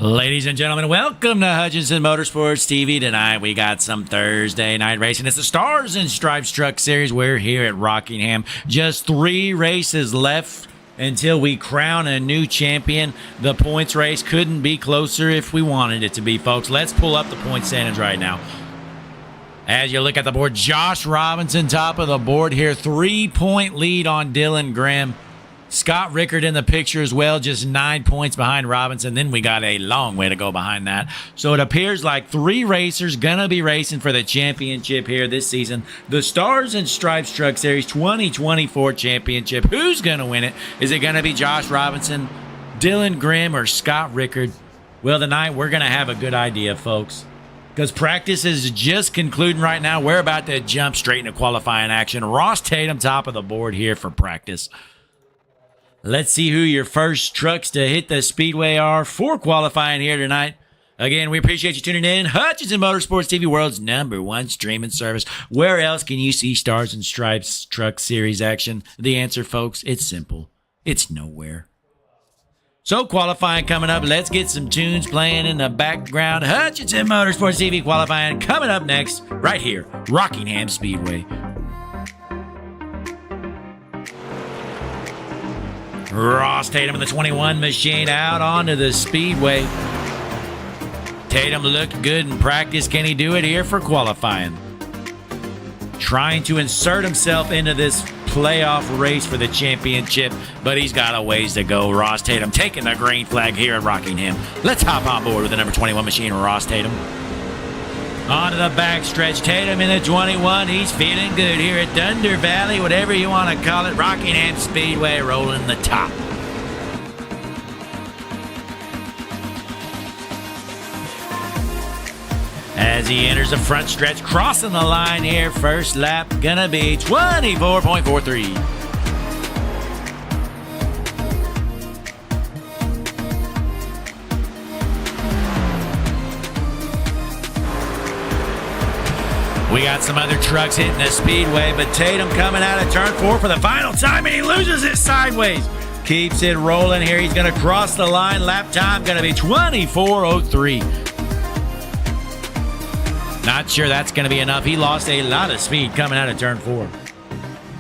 Ladies and gentlemen, welcome to Hutchinson Motorsports TV. Tonight we got some Thursday night racing. It's the Stars and Stripes Truck Series. We're here at Rockingham. Just 3 races left until we crown a new champion. The points race couldn't be closer if we wanted it to be, folks. Let's pull up the point standings right now. As you look at the board, Josh Robinson top of the board here. 3-point lead on Dylan Grimm. Scott Rickard in the picture as well, just 9 points behind Robinson. Then we got a long way to go behind that. So it appears like 3 racers going to be racing for the championship here this season. The Stars and Stripes Truck Series 2024 championship. Who's going to win it? Is it going to be Josh Robinson, Dylan Grimm, or Scott Rickard? Well, tonight we're going to have a good idea, folks. Because practice is just concluding right now. We're about to jump straight into qualifying action. Ross Tatum top of the board here for practice. Let's see who your first trucks to hit the speedway are for qualifying here tonight. Again, we appreciate you tuning in. Hutchinson Motorsports TV, world's #1 streaming service. Where else can you see Stars and Stripes Truck Series action? The answer, folks, it's simple. It's nowhere. So qualifying coming up. Let's get some tunes playing in the background. Hutchinson Motorsports TV qualifying coming up next, right here, Rockingham Speedway. Ross Tatum in the 21 machine out onto the speedway. Tatum looked good in practice. Can he do it here for qualifying? Trying to insert himself into this playoff race for the championship, but he's got a ways to go. Ross Tatum taking the green flag here at Rockingham. Let's hop on board with the number 21 machine, Ross Tatum. Onto the backstretch, Tatum in the 21. He's feeling good here at Thunder Valley, whatever you want to call it. Rockingham Speedway rolling the top. As he enters the front stretch, crossing the line here, first lap gonna be 24.43. We got some other trucks hitting the speedway, but Tatum coming out of turn 4 for the final time, and he loses it sideways. Keeps it rolling here. He's going to cross the line. Lap time going to be 24.03. Not sure that's going to be enough. He lost a lot of speed coming out of turn 4.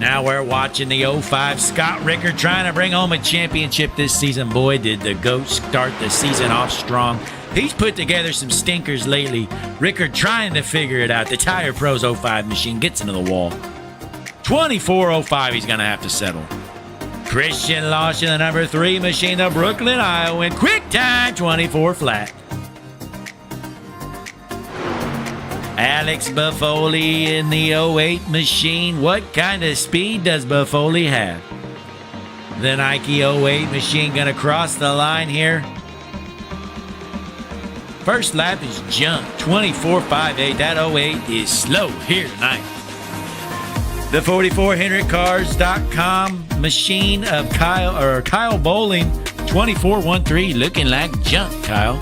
Now we're watching the 05 Scott Rickard trying to bring home a championship this season. Boy, did the GOAT start the season off strong. He's put together some stinkers lately. Rickard trying to figure it out. The Tire Pros 05 machine gets into the wall. 24.05 he's going to have to settle. Christian Losh in the number 3 machine, the Brooklyn, Iowan. Quick time, 24 flat. Alex Buffoli in the 08 machine. What kind of speed does Buffoli have? The Nike 08 machine going to cross the line here. First lap is jump, 24.58. That 08 is slow here tonight. The 44HendrickCars.com machine of Kyle Bowling, 24.13, looking like junk, Kyle.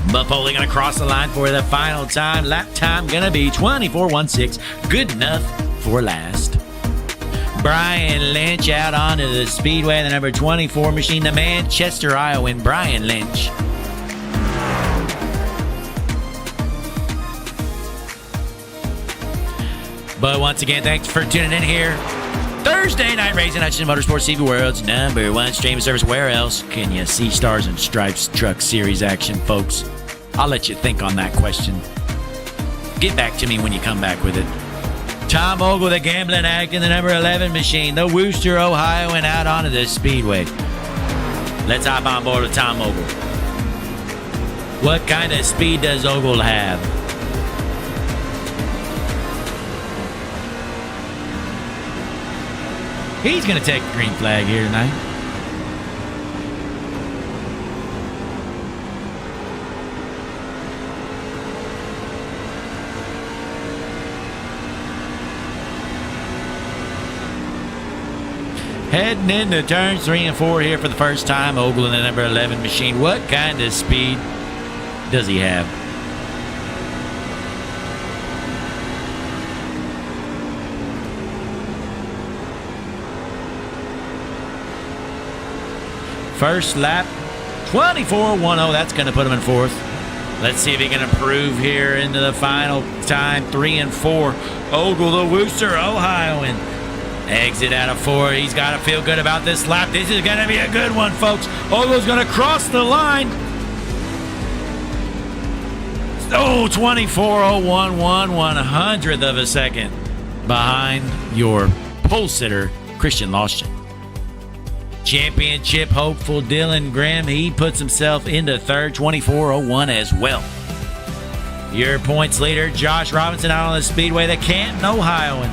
Buffoli gonna cross the line for the final time. Lap time gonna be 24.16, good enough for last. Brian Lynch out onto the speedway, the number 24 machine, the Manchester, Iowan, Brian Lynch. But once again, thanks for tuning in here. Thursday night racing, Hutchinson Motorsports TV, world's #1 streaming service. Where else can you see Stars and Stripes Truck Series action, folks? I'll let you think on that question. Get back to me when you come back with it. Tom Ogle, the gambling act in the number 11 machine, the Wooster, Ohio, and out onto the speedway. Let's hop on board with Tom Ogle. What kind of speed does Ogle have? He's going to take the green flag here tonight. Heading into turns 3 and 4 here for the first time. Ogle in the number 11 machine. What kind of speed does he have? First lap, 24.10. That's going to put him in fourth. Let's see if he can improve here into the final time, 3 and 4. Ogle, the Wooster, Ohioan. Exit out of 4. He's got to feel good about this lap. This is going to be a good one, folks. Ogle's going to cross the line. Oh, 24.01, 1/100th of a second behind your pole sitter, Christian Loschen. Championship hopeful Dylan Grimm, he puts himself into third, 24.01 as well. Your points leader, Josh Robinson, out on the speedway, the Canton, Ohioan.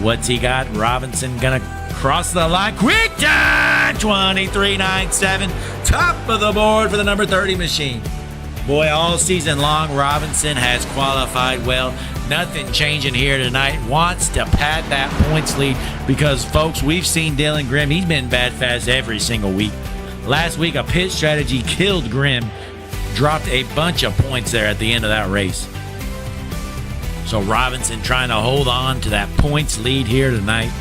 What's he got? Robinson gonna cross the line. Quick time, 23.97. Top of the board for the number 30 machine. Boy, all season long, Robinson has qualified well. Nothing changing here tonight. Wants to pad that points lead because, folks, we've seen Dylan Grimm. He's been bad fast every single week. Last week, a pit strategy killed Grimm. Dropped a bunch of points there at the end of that race. So Robinson trying to hold on to that points lead here tonight.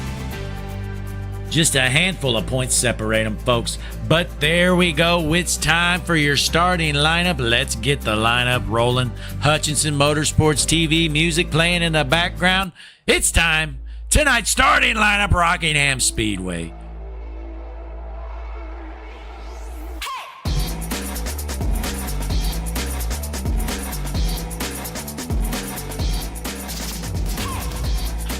Just a handful of points separate them, folks. But there we go. It's time for your starting lineup. Let's get the lineup rolling. Hutchinson Motorsports TV music playing in the background. It's time. Tonight's starting lineup, Rockingham Speedway.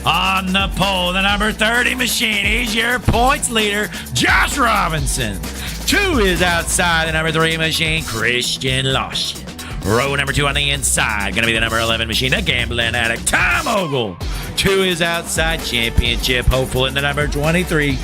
On the pole, the number 30 machine. He's your points leader, Josh Robinson. 2 is outside the number 3 machine, Christian Loschen. Row number 2 on the inside, going to be the number 11 machine, the gambling addict, Tom Ogle. 2 is outside, championship hopeful in the number 23,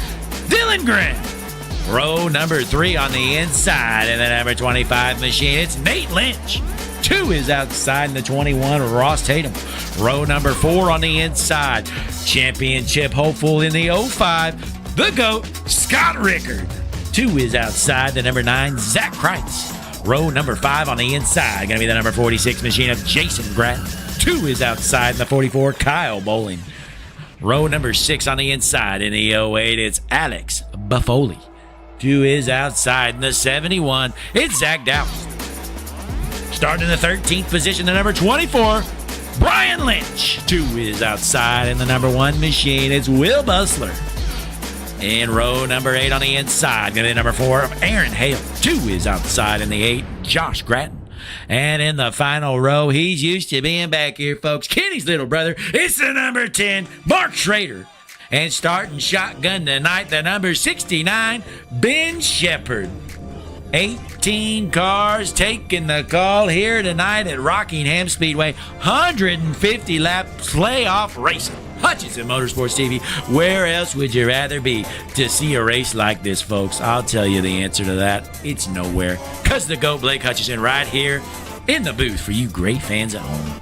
Dylan Grimm. Row number 3 on the inside in the number 25 machine, it's Nate Lynch. 2 is outside in the 21, Ross Tatum. Row number 4 on the inside. Championship hopeful in the 05, the GOAT, Scott Rickard. 2 is outside the number 9, Zach Kreitz. Row number 5 on the inside, going to be the number 46 machine of Jason Gratton. 2 is outside in the 44, Kyle Bowling. Row number 6 on the inside in the 08, it's Alex Buffoli. 2 is outside in the 71, it's Zach Downs. Starting in the 13th position, the number 24, Brian Lynch. 2 is outside in the number 1 machine. It's Will Busler. In row number 8 on the inside, going to be number 4, Aaron Hale. 2 is outside in the 8, Josh Gratton. And in the final row, he's used to being back here, folks. Kenny's little brother. It's the number 10, Mark Schrader. And starting shotgun tonight, the number 69, Ben Shepard. 18 cars taking the call here tonight at Rockingham Speedway. 150 lap playoff racing. Hutchinson Motorsports TV. Where else would you rather be to see a race like this, folks? I'll tell you the answer to that. It's nowhere. Because the GOAT Blake Hutchinson right here in the booth for you great fans at home.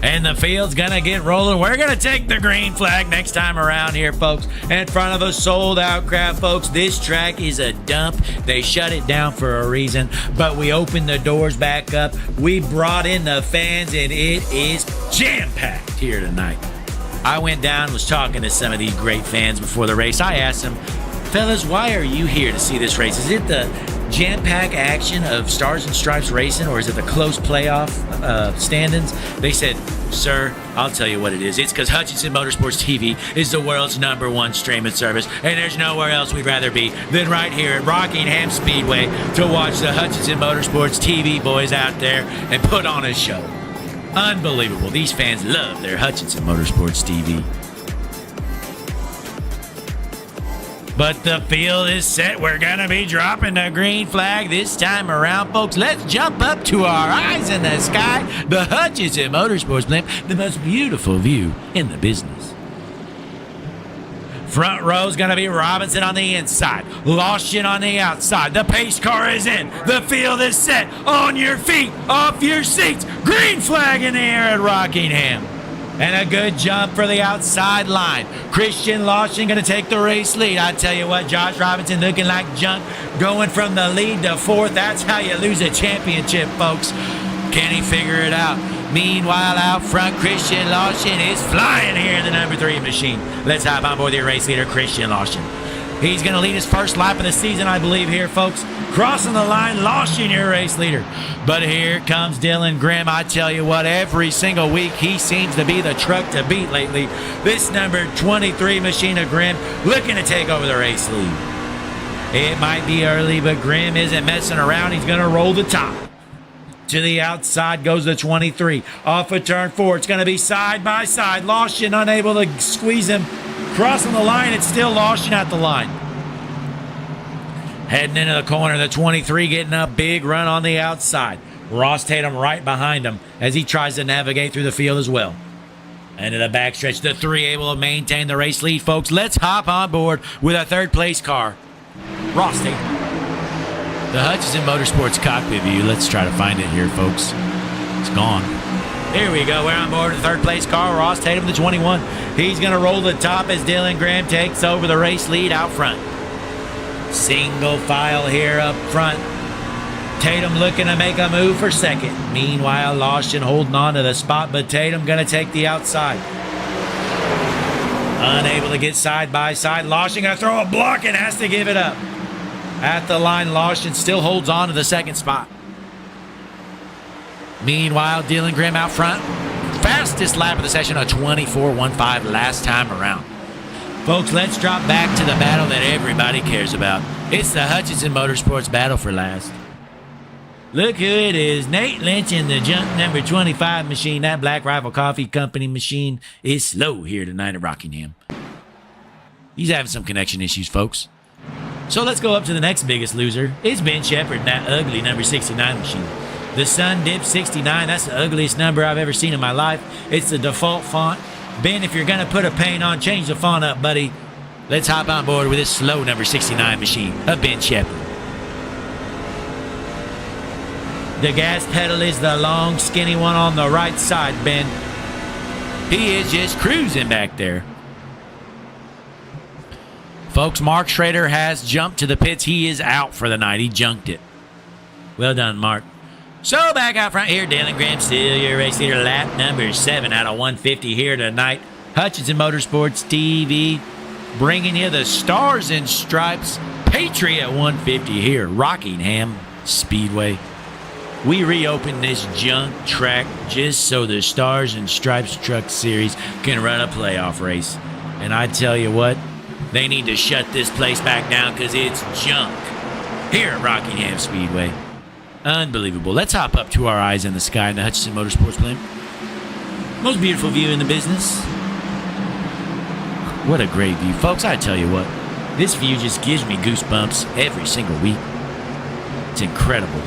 And the field's going to get rolling. We're going to take the green flag next time around here, folks. In front of a sold-out crowd, folks. This track is a dump. They shut it down for a reason, but we opened the doors back up. We brought in the fans, and it is jam-packed here tonight. I went down, was talking to some of these great fans before the race. I asked them, fellas, why are you here to see this race? Is it the jam-pack action of Stars and Stripes racing, or is it the close playoff stand-ins? They said, sir, I'll tell you what it is. It's because Hutchinson Motorsports TV is the world's #1 streaming service, and there's nowhere else we'd rather be than right here at Rockingham Speedway to watch the Hutchinson Motorsports TV boys out there and put on a show. Unbelievable. These fans love their Hutchinson Motorsports TV. But the field is set. We're going to be dropping the green flag this time around, folks. Let's jump up to our eyes in the sky. The Hutchinson Motorsports blimp, the most beautiful view in the business. Front row is going to be Robinson on the inside, Loschen on the outside. The pace car is in. The field is set. On your feet, off your seats. Green flag in the air at Rockingham. And a good jump for the outside line. Christian Loschen going to take the race lead. I tell you what, Josh Robinson looking like junk. Going from the lead to 4th. That's how you lose a championship, folks. Can he figure it out? Meanwhile, out front, Christian Lawson is flying here in the number 3 machine. Let's hop on board the race leader, Christian Lawson. He's going to lead his first lap of the season, I believe, here, folks. Crossing the line, Lawson, your race leader. But here comes Dylan Grimm. I tell you what, every single week he seems to be the truck to beat lately. This number 23 machine of Grimm looking to take over the race lead. It might be early, but Grimm isn't messing around. He's going to roll the top. To the outside goes the 23. Off of turn 4. It's going to be side by side. Lawson unable to squeeze him. Crossing the line, it's still Lawson at the line. Heading into the corner, the 23 getting a big run on the outside. Ross Tatum right behind him as he tries to navigate through the field as well. Into the backstretch, the 3 able to maintain the race lead, folks. Let's hop on board with a third place car. Ross Tatum. The Hutchinson Motorsports cockpit view. Let's try to find it here, folks. It's gone. Here we go. We're on board with the third place car. Ross Tatum, the 21. He's going to roll the top as Dylan Grimm takes over the race lead out front. Single file here up front. Tatum looking to make a move for second. Meanwhile, Lawson holding on to the spot, but Tatum going to take the outside. Unable to get side by side. Lawson going to throw a block and has to give it up. At the line, Lawson still holds on to the second spot. Meanwhile, Dylan Grimm out front. Fastest lap of the session, a 24.15 last time around. Folks, let's drop back to the battle that everybody cares about. It's the Hutchinson Motorsports battle for last. Look who it is. Nate Lynch in the junk number 25 machine. That Black Rifle Coffee Company machine is slow here tonight at Rockingham. He's having some connection issues, folks. So let's go up to the next biggest loser. It's Ben Shepard in that ugly number 69 machine. The Sun Dip 69, that's the ugliest number I've ever seen in my life. It's the default font. Ben, if you're going to put a paint on, change the font up, buddy. Let's hop on board with this slow number 69 machine of Ben Shepard. The gas pedal is the long, skinny one on the right side, Ben. He is just cruising back there. Folks, Mark Schrader has jumped to the pits. He is out for the night. He junked it. Well done, Mark. So back out front here, Dylan Grimm, still your race leader, lap number 7 out of 150 here tonight. Hutchinson Motorsports TV bringing you the Stars and Stripes Patriot 150 here, Rockingham Speedway. We reopened this junk track just so the Stars and Stripes Truck Series can run a playoff race. And I tell you what, they need to shut this place back down because it's junk here at Rockingham Speedway. Unbelievable. Let's hop up to our eyes in the sky in the Hutchinson Motorsports plane. Most beautiful view in the business. What a great view. Folks, I tell you what, this view just gives me goosebumps every single week. It's incredible.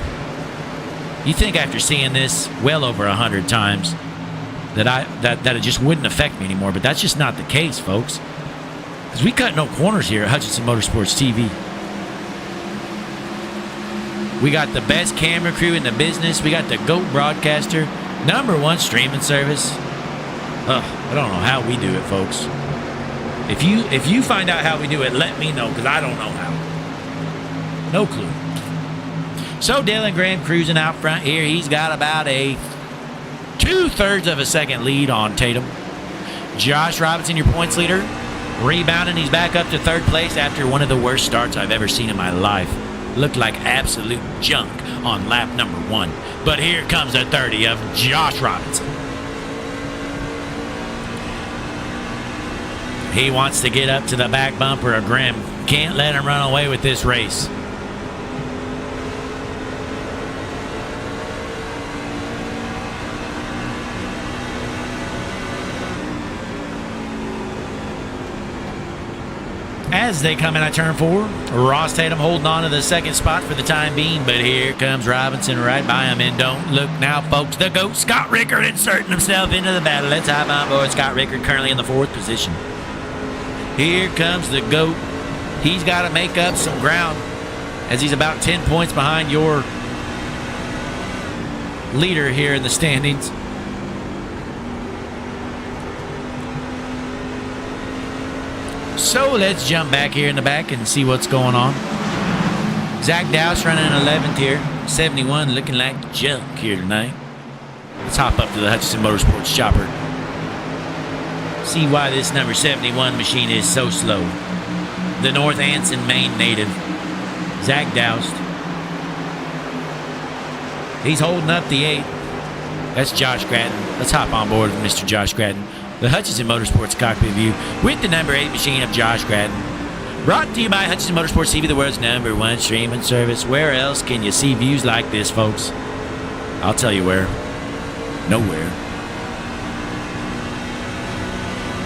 You think after seeing this well over 100 times that it just wouldn't affect me anymore, but that's just not the case, folks. Because we cut no corners here at Hutchinson Motorsports TV. We got the best camera crew in the business. We got the GOAT broadcaster, #1 streaming service. I don't know how we do it, folks. If you find out how we do it, let me know, because I don't know how. No clue. So Dylan Grimm cruising out front here. He's got about a 2/3 of a second lead on Tatum. Josh Robinson, your points leader, rebounding. He's back up to 3rd place after one of the worst starts I've ever seen in my life. Looked like absolute junk on lap number 1. But here comes a 30 of Josh Robinson. He wants to get up to the back bumper of Grimm. Can't let him run away with this race. As they come in at turn 4, Ross Tatum holding on to the 2nd spot for the time being, but here comes Robinson right by him, and don't look now, folks, the GOAT, Scott Rickard, inserting himself into the battle. Let's hop on board. Scott Rickard currently in the 4th position. Here comes the GOAT. He's got to make up some ground as he's about 10 points behind your leader here in the standings. So let's jump back here in the back and see what's going on. Zach Dowse running in 11th here. 71 looking like junk here tonight. Let's hop up to the Hutchinson Motorsports chopper. See why this number 71 machine is so slow. The North Anson, Maine native, Zach Doust. He's holding up the 8. That's Josh Gratton. Let's hop on board with Mr. Josh Gratton. The Hutchinson Motorsports cockpit view with the number 8 machine of Josh Gratton. Brought to you by Hutchinson Motorsports TV, the world's #1 streaming service. Where else can you see views like this, folks? I'll tell you where. Nowhere.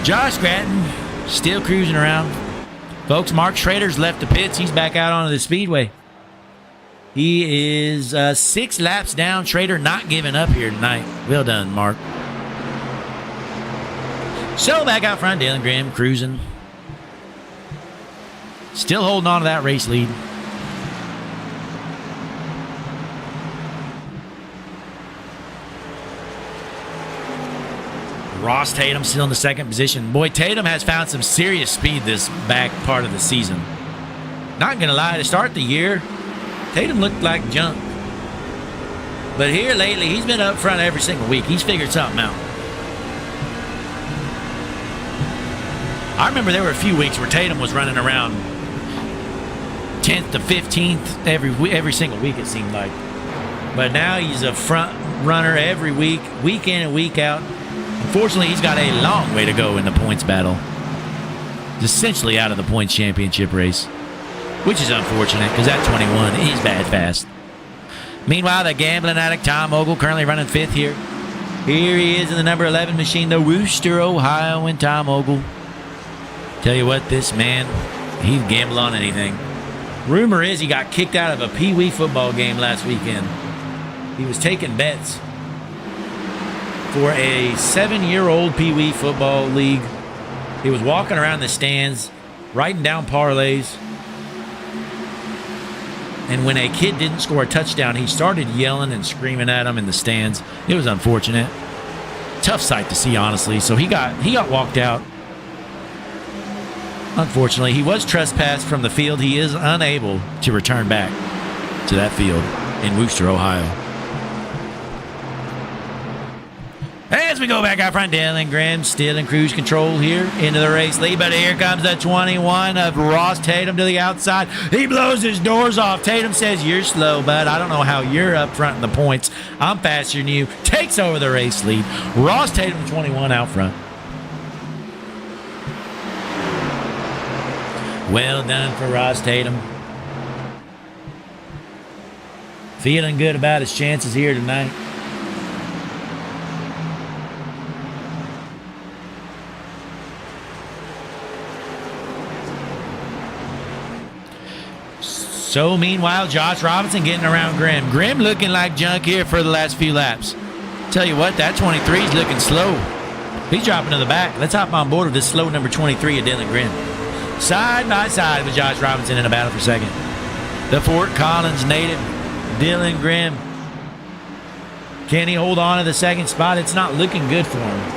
Josh Gratton still cruising around. Folks, Mark Schrader's left the pits. He's back out onto the speedway. He is 6 laps down. Schrader not giving up here tonight. Well done, Mark. So back out front, Dylan Grimm cruising. Still holding on to that race lead. Ross Tatum still in the second position. Boy, Tatum has found some serious speed this back part of the season. Not going to lie, to start the year, Tatum looked like junk. But here lately, he's been up front every single week. He's figured something out. I remember there were a few weeks where Tatum was running around 10th to 15th every single week, it seemed like. But now he's a front runner every week, week in and week out. Unfortunately, he's got a long way to go in the points battle. He's essentially out of the points championship race, which is unfortunate because that 21 is bad fast. Meanwhile, the gambling addict Tom Ogle currently running 5th here. Here he is in the number 11 machine, the Wooster, Ohioan Tom Ogle. Tell you what, this man, he'd gamble on anything. Rumor is he got kicked out of a Pee-wee football game last weekend. He was taking bets for a 7-year-old Pee-wee football league. He was walking around the stands, writing down parlays. And when a kid didn't score a touchdown, he started yelling and screaming at him in the stands. It was unfortunate. Tough sight to see, honestly. So he got walked out. Unfortunately, he was trespassed from the field. He is unable to return back to that field in Wooster, Ohio. As we go back out front, Dylan Grimm still in cruise control here into the race lead. But here comes the 21 of Ross Tatum to the outside. He blows his doors off. Tatum says, "You're slow, bud. I don't know how you're up front in the points. I'm faster than you." Takes over the race lead. Ross Tatum, 21 out front. Well done for Ross Tatum. Feeling good about his chances here tonight. So meanwhile, Josh Robinson getting around Grimm. Grimm looking like junk here for the last few laps. Tell you what, that 23 is looking slow. He's dropping to the back. Let's hop on board with this slow number 23 of Dylan Grimm. Side by side with Josh Robinson in a battle for second. The Fort Collins native, Dylan Grimm. Can he hold on to the second spot? It's not looking good for him.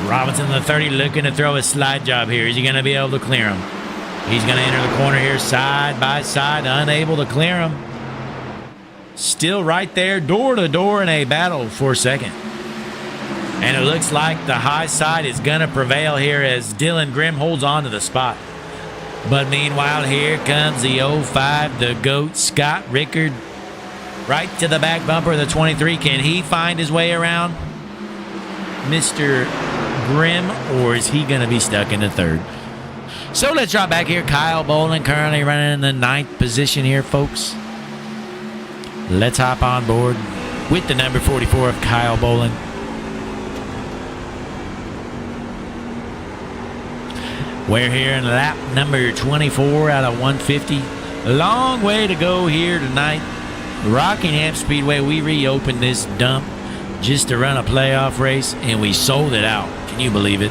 Robinson, the 30, looking to throw a slide job here. Is he going to be able to clear him? He's going to enter the corner here side by side, unable to clear him. Still right there, door to door in a battle for second. And it looks like the high side is going to prevail here as Dylan Grimm holds on to the spot. But meanwhile, here comes the 05, the GOAT, Scott Rickard. Right to the back bumper of the 23. Can he find his way around Mr. Grimm, or is he going to be stuck in the third? So let's drop back here. Kyle Bolin currently running in the 9th position here, folks. Let's hop on board with the number 44 of Kyle Bolin. We're here in lap number 24 out of 150. A long way to go here tonight. Rockingham Speedway, we reopened this dump just to run a playoff race, and we sold it out. Can you believe it?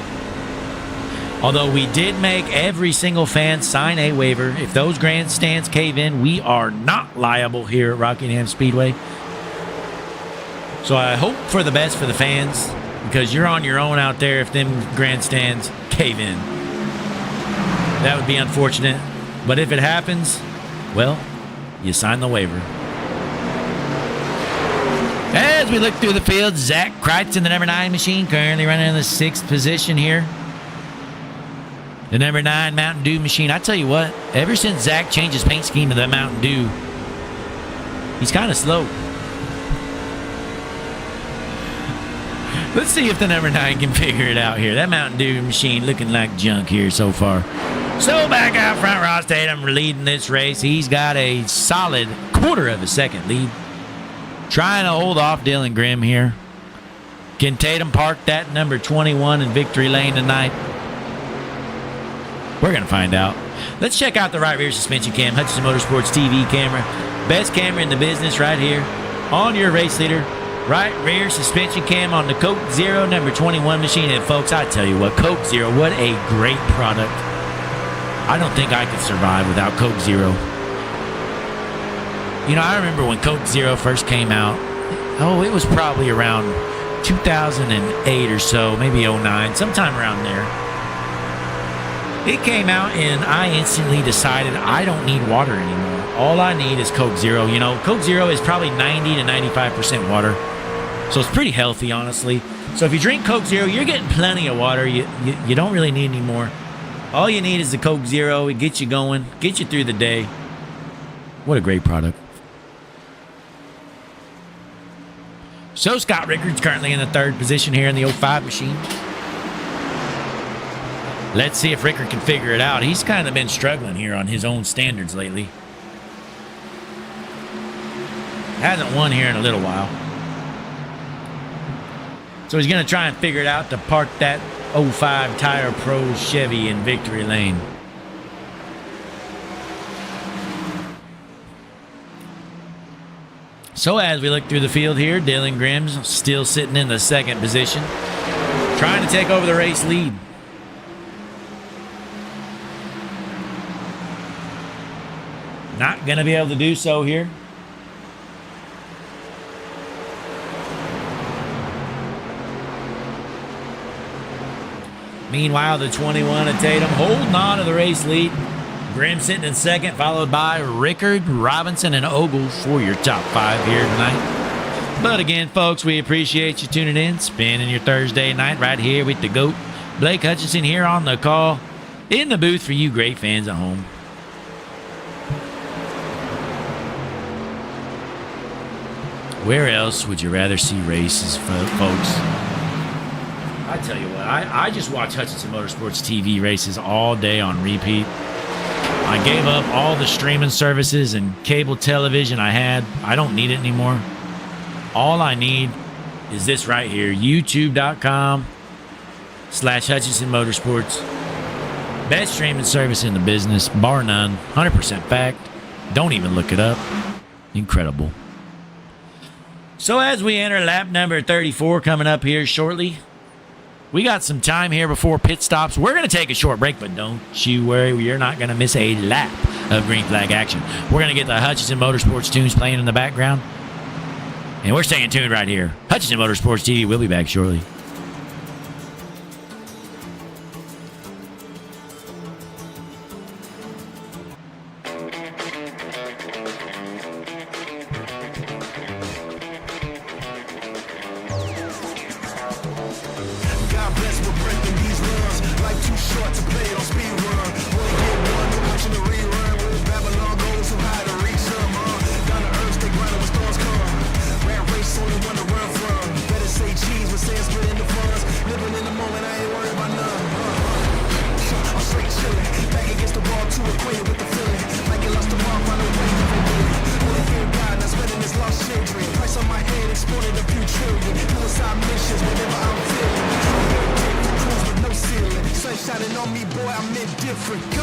Although we did make every single fan sign a waiver. If those grandstands cave in, we are not liable here at Rockingham Speedway. So I hope for the best for the fans, because you're on your own out there if them grandstands cave in. That would be unfortunate. But if it happens, well, you sign the waiver. as we look through the field, Zach Kreitz in the number 9 machine, currently running in the 6th position here. The number 9 Mountain Dew machine. I tell you what, ever since Zach changed his paint scheme to the Mountain Dew, he's kind of slow. Let's see if the number 9 can figure it out here. That Mountain Dew machine looking like junk here so far. So back out front, Ross Tatum leading this race. He's got a solid quarter of a second lead. Trying to hold off Dylan Grimm here. Can Tatum park that number 21 in victory lane tonight? We're going to find out. Let's check out the right rear suspension cam. Hutchinson Motorsports TV camera. Best camera in the business right here. On your race leader. Right rear suspension cam on the Coke Zero number 21 machine. And folks, I tell you what, Coke Zero, what a great product. I don't think I could survive without Coke Zero. You know, I remember when Coke Zero first came out. Oh, it was probably around 2008 or so, maybe 09, sometime around there. It came out and I instantly decided I don't need water anymore. All I need is Coke Zero. You know, Coke Zero is probably 90 to 95% water. So it's pretty healthy, honestly. So if you drink Coke Zero, you're getting plenty of water. You don't really need any more. All you need is the Coke Zero. It gets you going, gets you through the day. What a great product. So Scott Rickard's currently in the 3rd position here in the 05 machine. Let's see if Rickard can figure it out. He's kind of been struggling here on his own standards lately. Hasn't won here in a little while. So he's going to try and figure it out to park that 05 Tire Pro Chevy in victory lane. So as we look through the field here, Dylan Grimm's still sitting in the 2nd position, trying to take over the race lead. Not going to be able to do so here. Meanwhile, the 21 of Tatum holding on to the race lead. Grimm sitting in 2nd, followed by Rickard, Robinson, and Ogle for your top 5 here tonight. But again, folks, we appreciate you tuning in, spending your Thursday night right here with the GOAT, Blake Hutchinson, here on the call, in the booth for you great fans at home. Where else would you rather see races, folks? I tell you what, I just watch Hutchinson Motorsports TV races all day on repeat. I gave up all the streaming services and cable television I had. I don't need it anymore. All I need is this right here, youtube.com/Hutchinson Motorsports. Best streaming service in the business, bar none, 100% fact. Don't even look it up. Incredible. So as we enter lap number 34 coming up here shortly, we got some time here before pit stops. We're going to take a short break, but don't you worry. You're not going to miss a lap of green flag action. We're going to get the Hutchinson Motorsports tunes playing in the background. And we're staying tuned right here. Hutchinson Motorsports TV. We'll be back shortly. Shining on me, boy, I'm indifferent.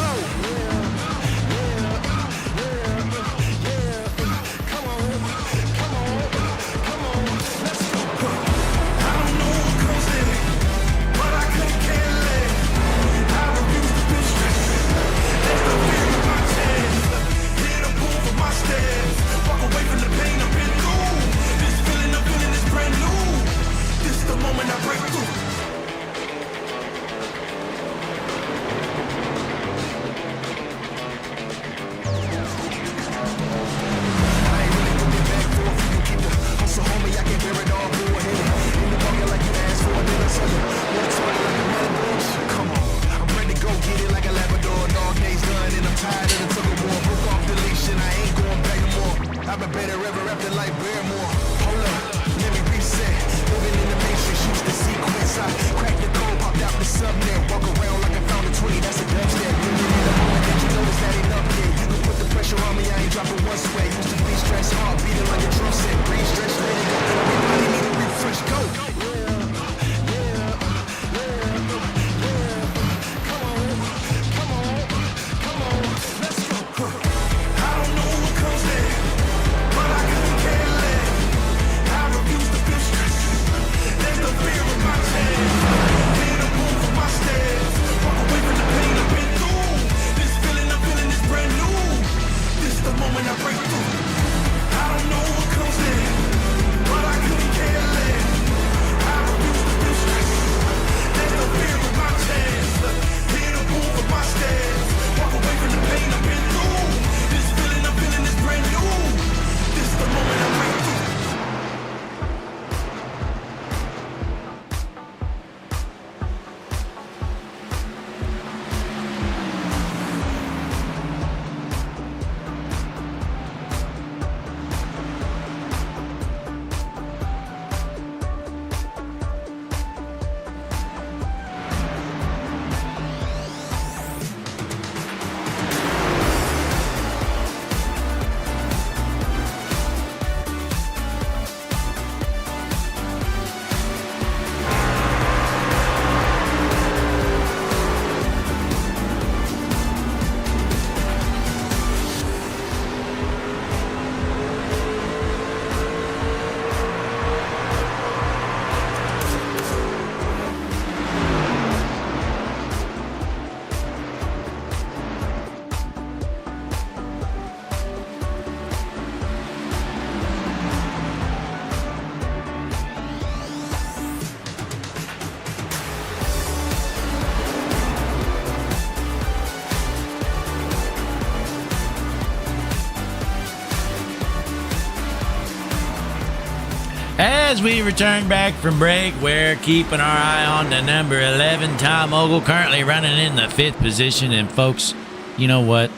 As we return back from break, we're keeping our eye on the number 11, Tom Ogle, currently running in the 5th position. And folks, you know what?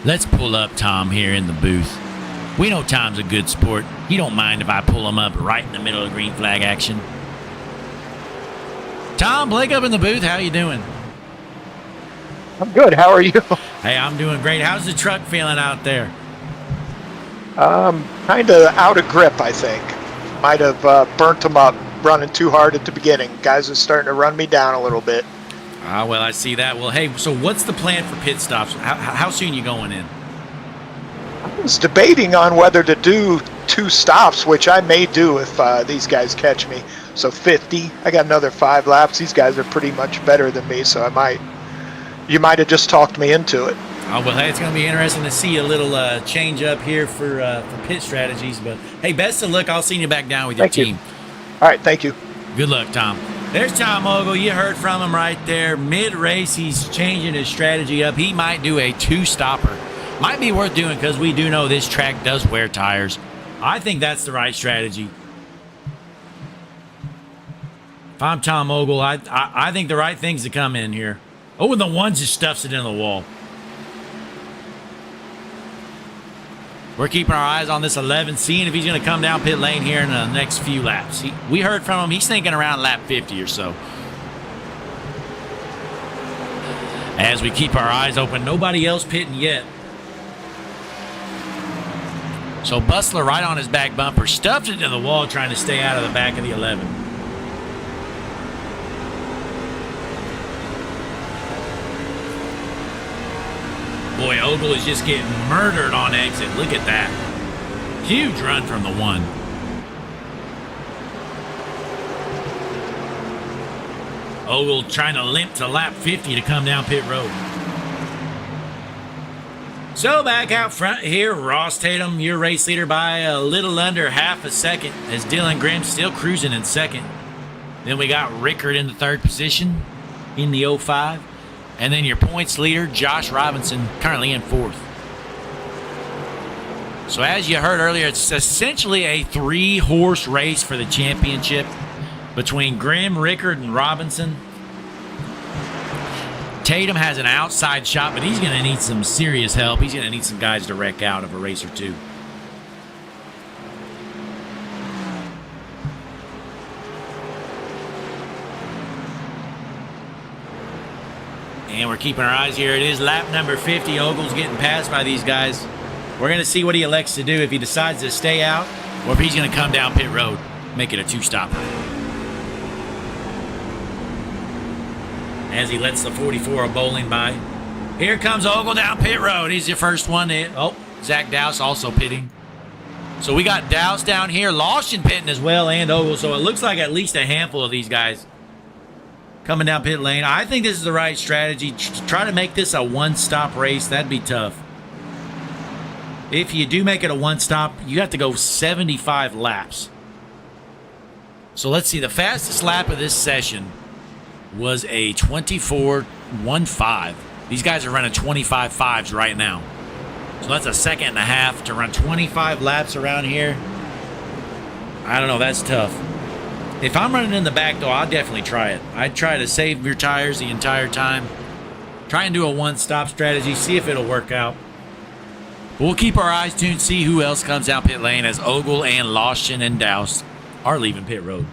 Let's pull up Tom here in the booth. We know Tom's a good sport. He don't mind if I pull him up right in the middle of green flag action. Tom, Blake up in the booth. How you doing? I'm good. How are you? Hey, I'm doing great. How's the truck feeling out there? Kind of out of grip, I think. Might have burnt them up running too hard at the beginning. Guys are starting to run me down a little bit. Ah, well, I see that. Well, hey, so what's the plan for pit stops? How soon you going in? I was debating on whether to do 2 stops, which I may do if these guys catch me. So 50. I got another 5 laps. These guys are pretty much better than me, so you might have just talked me into it. Oh, well, hey, it's going to be interesting to see a little change up here for pit strategies. But, hey, best of luck. I'll see you back down with your team. All right, thank you. Good luck, Tom. There's Tom Ogle. You heard from him right there. Mid-race, he's changing his strategy up. He might do a 2-stopper. Might be worth doing because we do know this track does wear tires. I think that's the right strategy. If I'm Tom Ogle, I think the right thing's to come in here. Oh, and the 1 just stuffs it in the wall. We're keeping our eyes on this 11, seeing if he's going to come down pit lane here in the next few laps. We heard from him. He's thinking around lap 50 or so. As we keep our eyes open, nobody else pitting yet. So Bustler right on his back bumper, stuffed it in the wall trying to stay out of the back of the 11. Boy, Ogle is just getting murdered on exit. Look at that. Huge run from the 1. Ogle trying to limp to lap 50 to come down pit road. So back out front here, Ross Tatum, your race leader by a little under half a second as Dylan Grimm still cruising in 2nd. Then we got Rickard in the 3rd position in the 05. And then your points leader, Josh Robinson, currently in 4th. So as you heard earlier, it's essentially a 3-horse race for the championship between Grimm, Rickard, and Robinson. Tatum has an outside shot, but he's going to need some serious help. He's going to need some guys to wreck out of a race or two. And we're keeping our eyes here. It is lap number 50. Ogle's getting passed by these guys. We're going to see what he elects to do, if he decides to stay out or if he's going to come down pit road, make it a 2-stopper. As he lets the 44 of Bowling by. Here comes Ogle down pit road. He's your first one in. Oh, Zach Dowse also pitting. So we got Dowse down here. Lawson pitting as well, and Ogle. So it looks like at least a handful of these guys coming down pit lane. I think this is the right strategy. Try to make this a 1-stop race. That'd be tough. If you do make it a 1-stop, you have to go 75 laps. So let's see. The fastest lap of this session was a 24.15. These guys are running 25.5s right now. So that's a 1.5 seconds to run 25 laps around here. I don't know. That's tough. If I'm running in the back, though, I'll definitely try it. I'd try to save your tires the entire time. Try and do a 1-stop strategy. See if it'll work out. But we'll keep our eyes tuned, see who else comes out pit lane as Ogle and Lawson and Dowse are leaving pit road.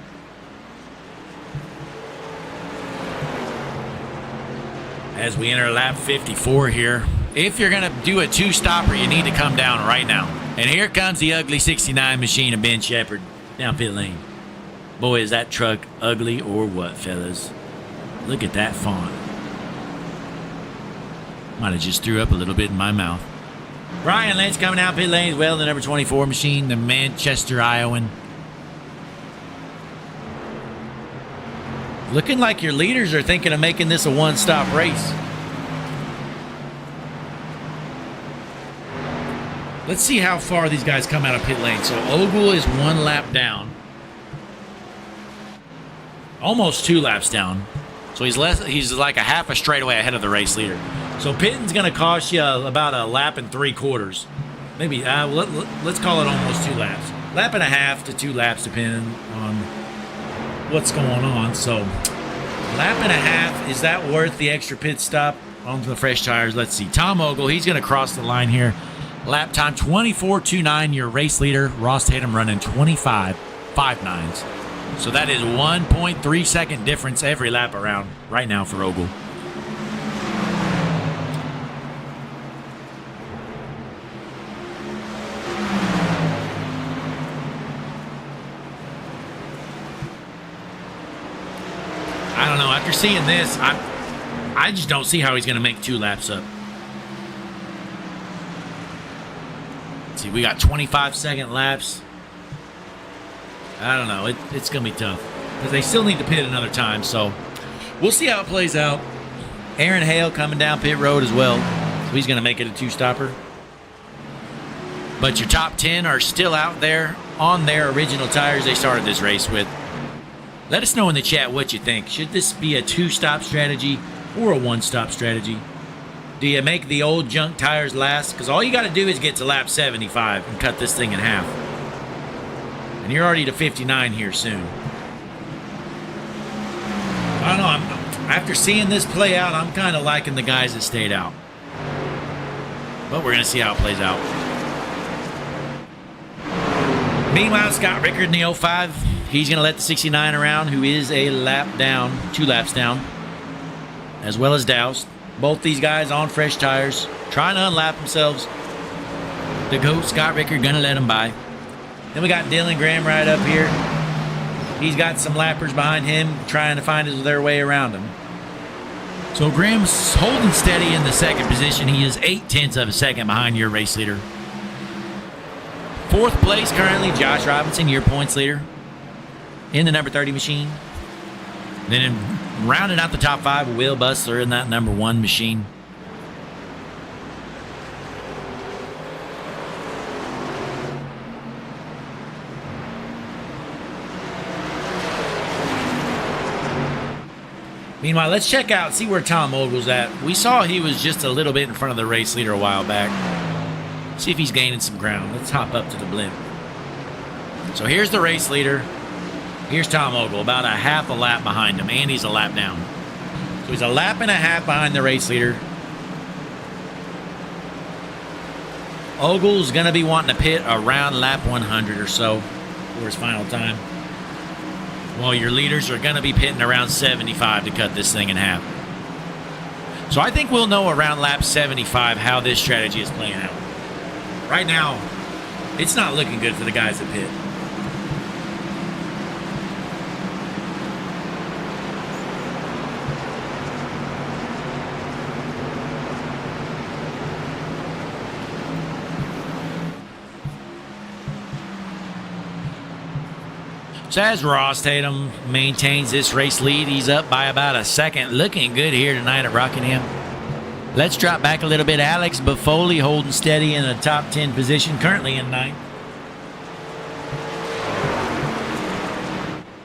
As we enter lap 54 here. If you're going to do a 2-stopper, you need to come down right now. And here comes the ugly 69 machine of Ben Shepherd down pit lane. Boy, is that truck ugly or what, fellas? Look at that font. Might have just threw up a little bit in my mouth. Brian Lynch coming out pit lane as well, the number 24 machine, the Manchester Iowan. Looking like your leaders are thinking of making this a 1-stop race. Let's see how far these guys come out of pit lane. So Ogle is 1 lap down. Almost 2 laps down. So he's like a half a straightaway ahead of the race leader. So pitting's going to cost you about a lap and 3/4. Maybe, let's call it almost 2 laps. lap and a half to 2 laps, depending on what's going on. So, lap and a half, is that worth the extra pit stop on the fresh tires? Let's see. Tom Ogle, he's going to cross the line here. Lap time 24.29, your race leader. Ross Tatum running 25.59s. So that is 1.3 second difference every lap around right now for Ogle. I don't know. After seeing this, I just don't see how he's going to make 2 laps up. Let's see, we got 25-second laps. I don't know. It's going to be tough because they still need to pit another time. So we'll see how it plays out. Aaron Hale coming down pit road as well. So he's going to make it a 2-stopper. But your top 10 are still out there on their original tires they started this race with. Let us know in the chat what you think. Should this be a 2-stop strategy or a 1-stop strategy? Do you make the old junk tires last? Because all you got to do is get to lap 75 and cut this thing in half. And you're already to 59 here soon. I don't know. After seeing this play out, I'm kind of liking the guys that stayed out. But we're going to see how it plays out. Meanwhile, Scott Rickard in the 05. He's going to let the 69 around, who is a lap down, 2 laps down, as well as Doust. Both these guys on fresh tires, trying to unlap themselves. The GOAT, Scott Rickard, going to let him by. Then we got Dylan Graham right up here. He's got some lappers behind him trying to find their way around him. So Graham's holding steady in the second position. He is 0.8 of a second behind your race leader. 4th place currently, Josh Robinson, your points leader in the number 30 machine. Then rounding out the top 5, Will Bustler in that number 1 machine. Meanwhile, let's check out, see where Tom Ogle's at. We saw he was just a little bit in front of the race leader a while back. See if he's gaining some ground. Let's hop up to the blimp. So here's the race leader. Here's Tom Ogle, about a half a lap behind him. Andy's a lap down. So he's a lap and a half behind the race leader. Ogle's going to be wanting to pit around lap 100 or so for his final time. Well, your leaders are going to be pitting around 75 to cut this thing in half. So I think we'll know around lap 75 how this strategy is playing out. Right now, it's not looking good for the guys that pit. So as Ross Tatum maintains this race lead, he's up by about a second. Looking good here tonight at Rockingham. Let's drop back a little bit. Alex Buffoli holding steady in the top 10 position, currently in 9th.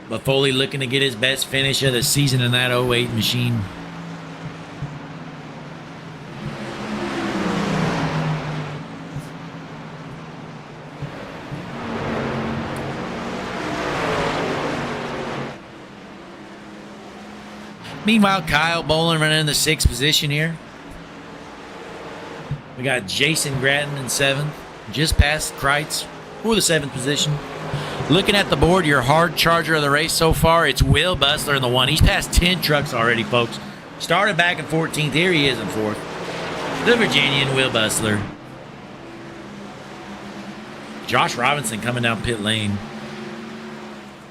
Buffoli looking to get his best finish of the season in that 08 machine. Meanwhile, Kyle Bolin running in the 6th position here. We got Jason Gratton in 7th, just past Kreitz for the 7th position. Looking at the board, your hard charger of the race so far, it's Will Bustler in the 1. He's passed 10 trucks already, folks. Started back in 14th. Here he is in 4th. The Virginian, Will Bustler. Josh Robinson coming down pit lane.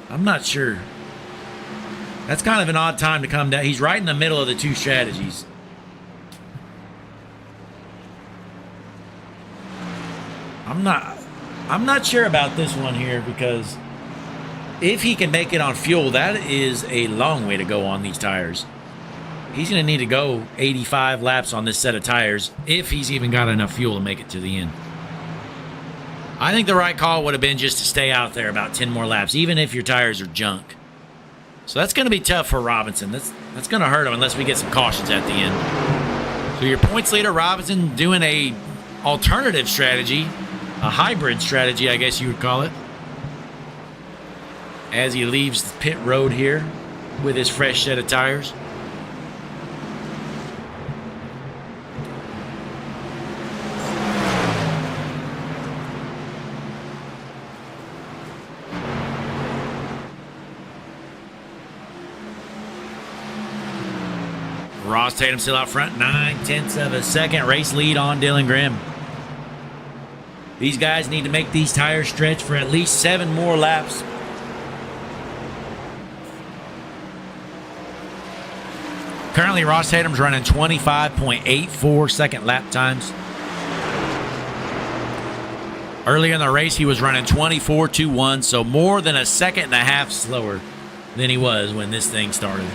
I'm not sure. That's kind of an odd time to come down. He's right in the middle of the 2 strategies. I'm not sure about this one here, because if he can make it on fuel, that is a long way to go on these tires. He's going to need to go 85 laps on this set of tires if he's even got enough fuel to make it to the end. I think the right call would have been just to stay out there about 10 more laps, even if your tires are junk. So that's going to be tough for Robinson. That's going to hurt him unless we get some cautions at the end. So your points leader, Robinson, doing a alternative strategy, a hybrid strategy, I guess you would call it. as he leaves the pit road here with his fresh set of tires. Ross Tatum still out front, 9/10 of a second race lead on Dylan Grimm. These guys need to make these tires stretch for at least 7 more laps. Currently, Ross Tatum's running 25.84 second lap times. Earlier in the race, he was running 24.21, so more than a second and a half slower than he was when this thing started.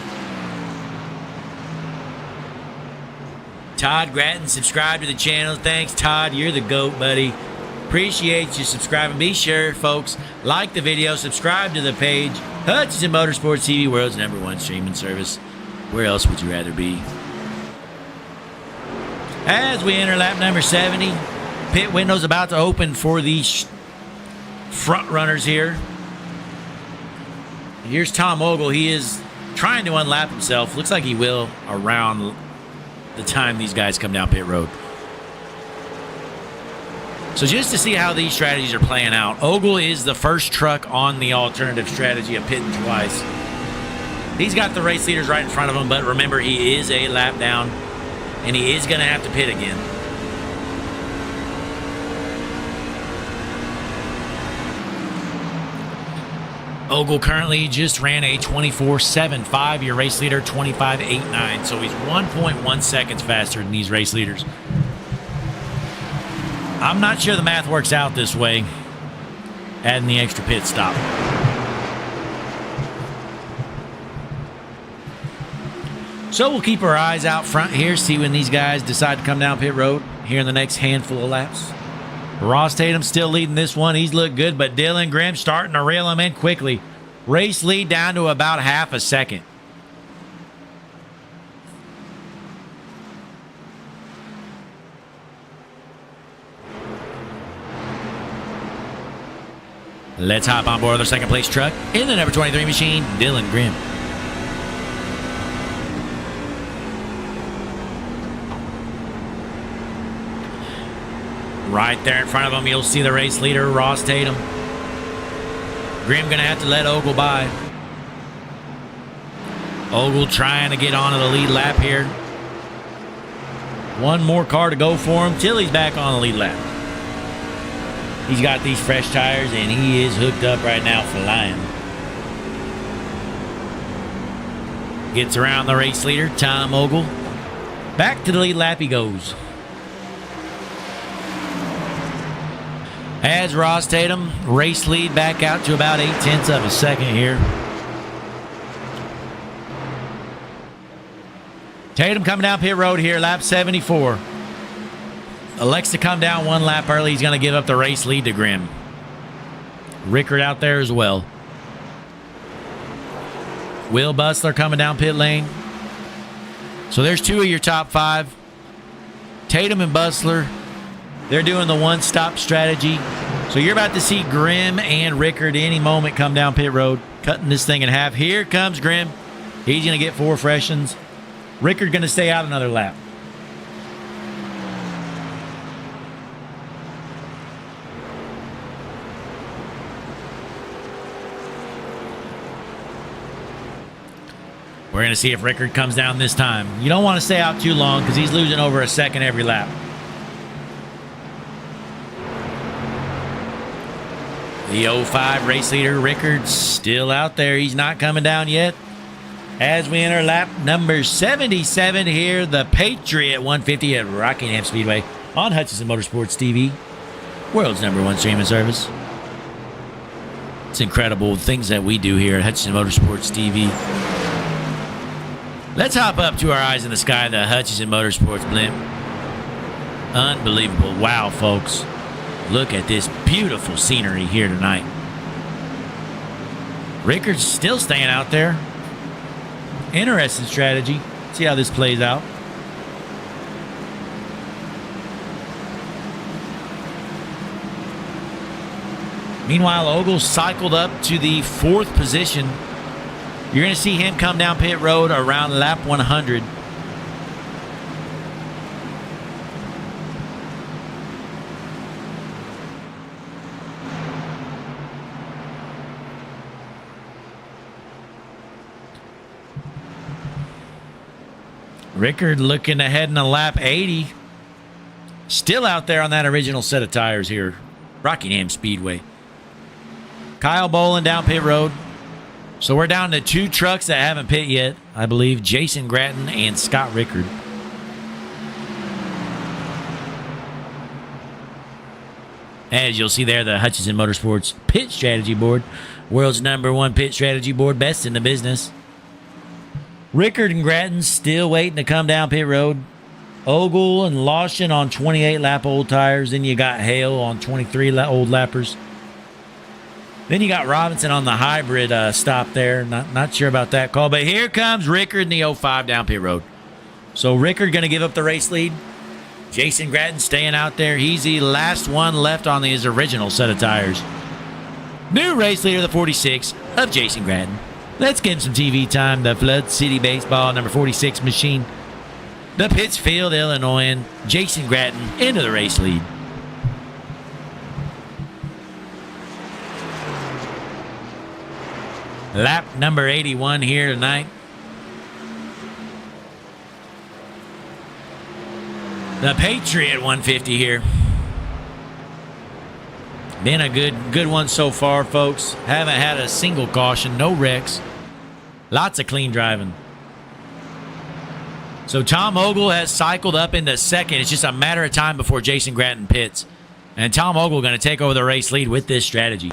Todd Gratton, subscribe to the channel. Thanks, Todd. You're the GOAT, buddy. Appreciate you subscribing. Be sure, folks, like the video, subscribe to the page. Hutchinson Motorsports TV, world's #1 streaming service. Where else would you rather be? As we enter lap number 70, pit window's about to open for these front runners here. Here's Tom Ogle. He is trying to unlap himself. Looks like he will around the time these guys come down pit road. So just to see how these strategies are playing out, Ogle is the first truck on the alternative strategy of pitting twice. He's got the race leaders right in front of him, but remember, he is a lap down, and he is going to have to pit again. Ogle currently just ran a 24.75. Your race leader, 25.89. So he's 1.1 seconds faster than these race leaders. I'm not sure the math works out this way, adding the extra pit stop. So we'll keep our eyes out front here, see when these guys decide to come down pit road here in the next handful of laps. Ross Tatum still leading this one. He's looked good, but Dylan Grimm starting to reel him in quickly. Race lead down to about half a second. Let's hop on board the second place truck in the number 23 machine, Dylan Grimm. Right there in front of him, you'll see the race leader, Ross Tatum. Grimm going to have to let Ogle by. Ogle trying to get onto the lead lap here. One more car to go for him till he's back on the lead lap. He's got these fresh tires, and he is hooked up right now for flying. Gets around the race leader, Tom Ogle. Back to the lead lap he goes. As Ross Tatum, race lead back out to about 0.8 of a second here. Tatum coming down pit road here, lap 74. Elects to come down one lap early. He's going to give up the race lead to Grimm. Rickard out there as well. Will Bustler coming down pit lane. So there's 2 of your top 5. Tatum and Bustler, they're doing the one-stop strategy. So you're about to see Grimm and Rickard any moment come down pit road, cutting this thing in half. Here comes Grimm. He's going to get 4 freshens. Rickard going to stay out another lap. We're going to see if Rickard comes down this time. You don't want to stay out too long because he's losing over a second every lap. The 05 race leader, Rickard, still out there. He's not coming down yet. As we enter lap number 77 here, the Patriot 150 at Rockingham Speedway on Hutchinson Motorsports TV, world's #1 streaming service. It's incredible things that we do here at Hutchinson Motorsports TV. Let's hop up to our eyes in the sky, the Hutchinson Motorsports blimp. Unbelievable. Wow, folks. Look at this beautiful scenery here tonight. Rickard's still staying out there. Interesting strategy. See how this plays out. Meanwhile, Ogle cycled up to the 4th position. You're going to see him come down pit road around lap 100. Rickard looking ahead in a lap 80. Still out there on that original set of tires here. Rockingham Speedway. Kyle Bolin down pit road. So we're down to 2 trucks that haven't pit yet, I believe. Jason Gratton and Scott Rickard. As you'll see there, the Hutchinson Motorsports Pit Strategy Board. World's #1 pit strategy board, best in the business. Rickard and Gratton still waiting to come down pit road. Ogle and Lawson on 28 lap old tires. Then you got Hale on 23 old lappers. Then you got Robinson on the hybrid stop there. Not sure about that call. But here comes Rickard in the 05 down pit road. So Rickard going to give up the race lead. Jason Gratton staying out there. He's the last one left on his original set of tires. New race leader, the 46 of Jason Gratton. Let's get him some TV time. The Flood City Baseball number 46 machine. The Pittsfield, Illinois. Jason Gratton into the race lead. Lap number 81 here tonight. The Patriot 150 here. Been a good one so far, folks. Haven't had a single caution, no wrecks. Lots of clean driving. So Tom Ogle has cycled up into 2nd. It's just a matter of time before Jason Gratton pits. And Tom Ogle going to take over the race lead with this strategy.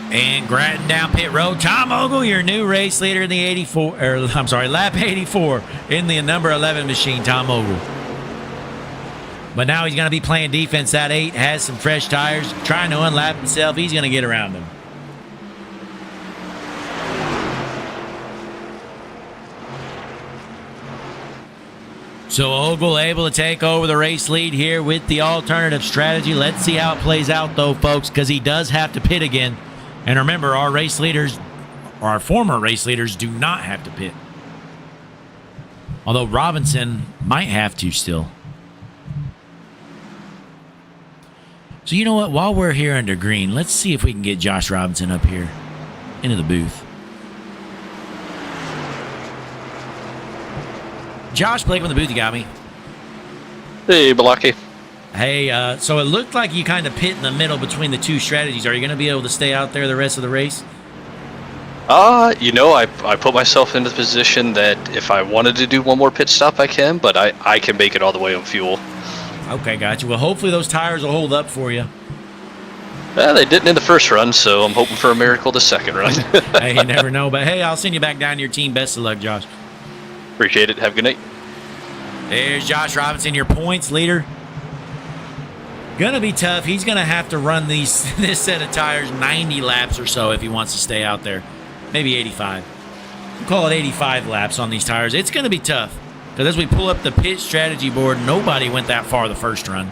And Gratton down pit road. Tom Ogle, your new race leader in the lap 84 in the number 11 machine, Tom Ogle. But now he's going to be playing defense. That 8 has some fresh tires, trying to unlap himself. He's going to get around him. So Ogle able to take over the race lead here with the alternative strategy. Let's see how it plays out, though, folks, because he does have to pit again. And remember, our race leaders, or our former race leaders, do not have to pit. Although Robinson might have to still. So you know what? While we're here under green, let's see if we can get Josh Robinson up here into the booth. Josh, Blake in the booth, you got me. Hey, Balaki. Hey, so it looked like you kind of pit in the middle between the 2 strategies. Are you going to be able to stay out there the rest of the race? I put myself into the position that if I wanted to do one more pit stop, I can, but I can make it all the way on fuel. Okay, gotcha. Well, hopefully those tires will hold up for you. Well, they didn't in the first run, so I'm hoping for a miracle the second run. Hey, you never know. But, hey, I'll send you back down to your team. Best of luck, Josh. Appreciate it. Have a good night. There's Josh Robinson, your points leader. Gonna be tough. He's gonna have to run this set of tires 90 laps or so if he wants to stay out there. Maybe 85. We'll call it 85 laps on these tires. It's gonna be tough because as we pull up the pit strategy board, nobody went that far the first run.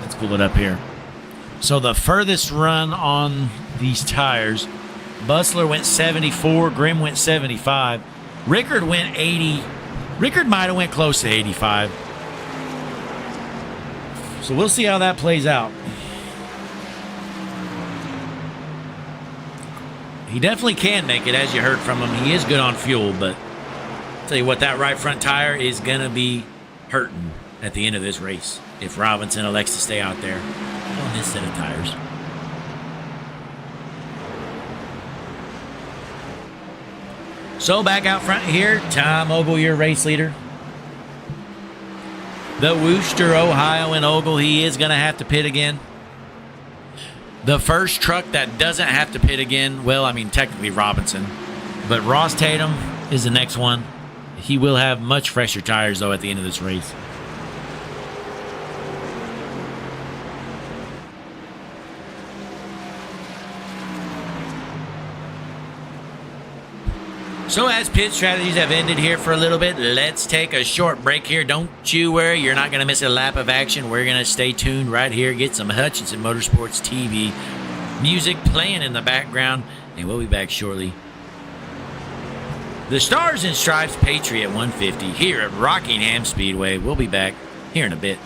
Let's pull it up here. So the furthest run on these tires, Bustler went 74, Grimm went 75, Rickard went 80. Rickard might have went close to 85. So we'll see how that plays out. He definitely can make it, as you heard from him. He is good on fuel, but I'll tell you what, that right front tire is going to be hurting at the end of this race if Robinson elects to stay out there on this set of tires. So back out front here, Tom Ogle, your race leader. the Wooster, Ohio and Ogle. He is going to have to pit again. The first truck that doesn't have to pit again, well, I mean, technically Robinson, but Ross Tatum is the next one. He will have much fresher tires, though, at the end of this race. So as pit strategies have ended here for a little bit, let's take a short break here. Don't you worry, you're not going to miss a lap of action. We're going to stay tuned right here, get some Hutchinson Motorsports TV music playing in the background, and we'll be back shortly. The Stars and Stripes Patriot 150 here at Rockingham Speedway. We'll be back here in a bit.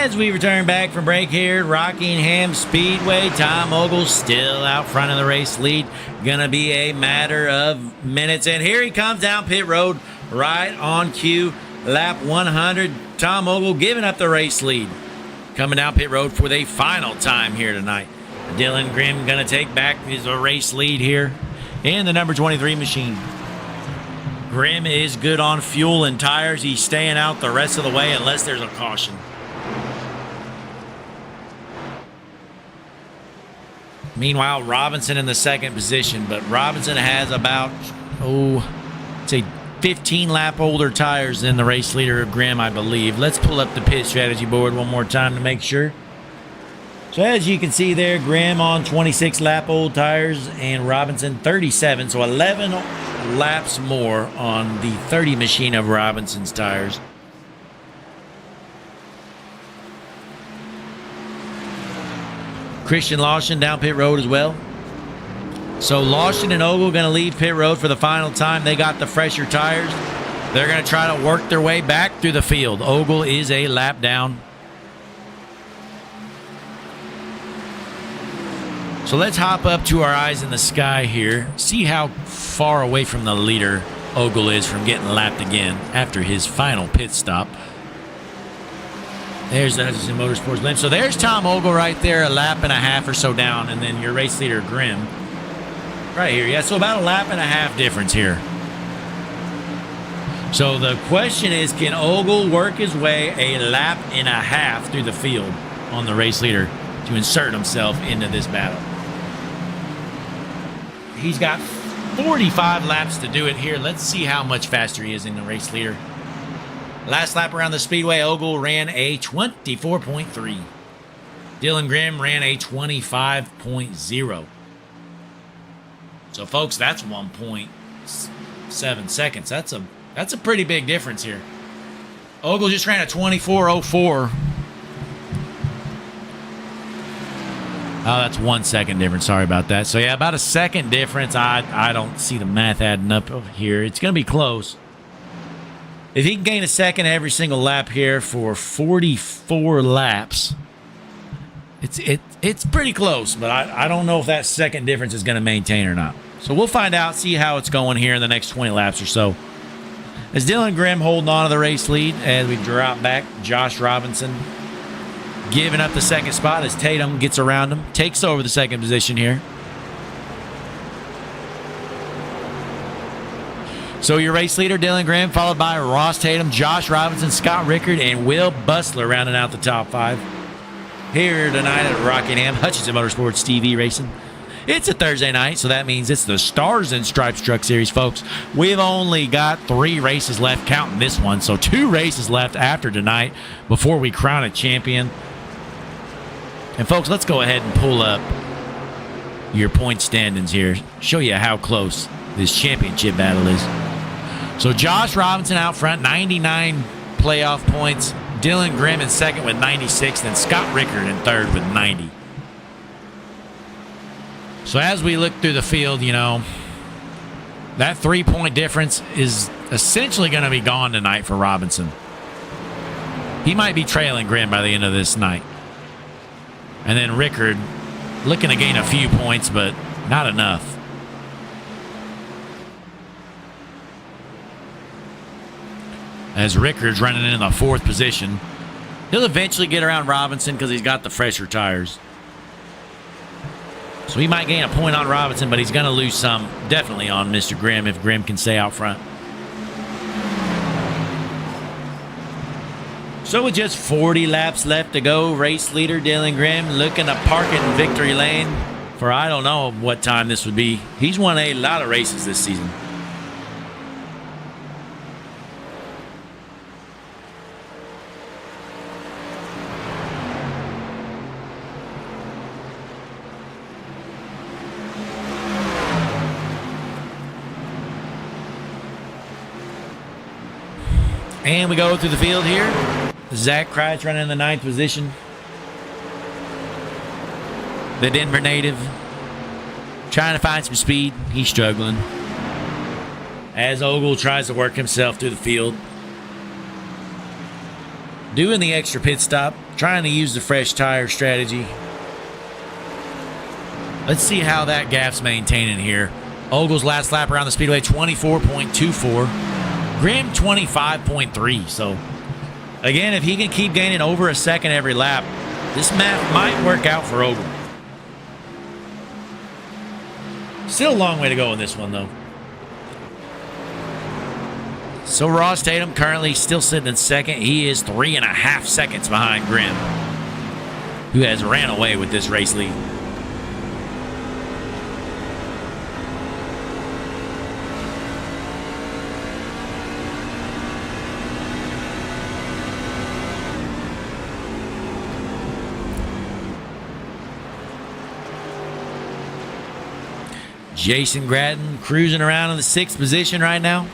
As we return back from break here at Rockingham Speedway, Tom Ogle still out front of the race lead. Gonna be a matter of minutes. And here he comes down pit road right on cue. Lap 100. Tom Ogle giving up the race lead. Coming down pit road for the final time here tonight. Dylan Grimm gonna take back his race lead here. in the number 23 machine. Grimm is good on fuel and tires. He's staying out the rest of the way unless there's a caution. Meanwhile, Robinson in the second position, but Robinson has about, say 15 lap older tires than the race leader, Grimm, I believe. Let's pull up the pit strategy board one more time to make sure. So as you can see there, Grimm on 26 lap old tires and Robinson 37. So 11 laps more on the 30 machine of Robinson's tires. Christian Lawson down pit road as well. So Lawson and Ogle going to leave pit road for the final time. They got the fresher tires. They're going to try to work their way back through the field. Ogle is a lap down. So let's hop up to our eyes in the sky here. See how far away from the leader Ogle is from getting lapped again after his final pit stop. There's the Hutchinson Motorsports limp. So there's Tom Ogle right there, a lap and a half or so down, and then your race leader Grimm right here. Yeah, so about a lap and a half difference here. So the question is, can Ogle work his way a lap and a half through the field on the race leader to insert himself into this battle? He's got 45 laps to do it here. Let's see how much faster he is in the race leader. Last lap around the speedway, Ogle ran a 24.3. Dylan Grimm ran a 25.0. So, folks, that's 1.7 seconds. That's a pretty big difference here. Ogle just ran a 24.04. Oh, that's 1 second difference. Sorry about that. So, yeah, about a second difference. I don't see the math adding up here. It's going to be close. If he can gain a second every single lap here for 44 laps, it's pretty close, but I don't know if that second difference is going to maintain or not. So we'll find out, see how it's going here in the next 20 laps or so. As Dylan Grimm holding on to the race lead as we drop back, Josh Robinson giving up the second spot as Tatum gets around him, takes over the second position here. So your race leader, Dylan Grimm, followed by Ross Tatum, Josh Robinson, Scott Rickard, and Will Bustler rounding out the top five. Here tonight at Rockingham, Hutchinson Motorsports TV racing. It's a Thursday night, so that means it's the Stars and Stripes Truck Series, folks. We've only got 3 races left, counting this one. So 2 races left after tonight before we crown a champion. And, folks, let's go ahead and pull up your point standings here. Show you how close this championship battle is. So Josh Robinson out front, 99 playoff points. Dylan Grimm in second with 96. Then Scott Rickard in third with 90. So as we look through the field, you know, that 3-point difference is essentially going to be gone tonight for Robinson. He might be trailing Grimm by the end of this night. And then Rickard looking to gain a few points, but not enough. As Rickard's running in the 4th position. He'll eventually get around Robinson because he's got the fresher tires. So he might gain a point on Robinson, but he's going to lose some definitely on Mr. Grimm if Grimm can stay out front. So with just 40 laps left to go, race leader Dylan Grimm looking to park it in victory lane for I don't know what time this would be. He's won a lot of races this season. And we go through the field here. Zach Kreitz running in the 9th position. The Denver native trying to find some speed. He's struggling. As Ogle tries to work himself through the field. Doing the extra pit stop. Trying to use the fresh tire strategy. Let's see how that gap's maintaining here. Ogle's last lap around the speedway, 24.24. Grimm 25.3. So again, if he can keep gaining over a second every lap, this math might work out for Ogle. Still a long way to go in this one, though. So Ross Tatum currently still sitting in second. He is 3.5 seconds behind Grimm, who has ran away with this race lead. Jason Gratton cruising around in the 6th position right now.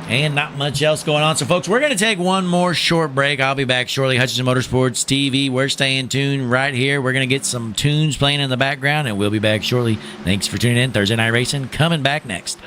And not much else going on. So, folks, we're going to take one more short break. I'll be back shortly. Hutchinson Motorsports TV. We're staying tuned right here. We're going to get some tunes playing in the background, and we'll be back shortly. Thanks for tuning in. Thursday Night Racing coming back next.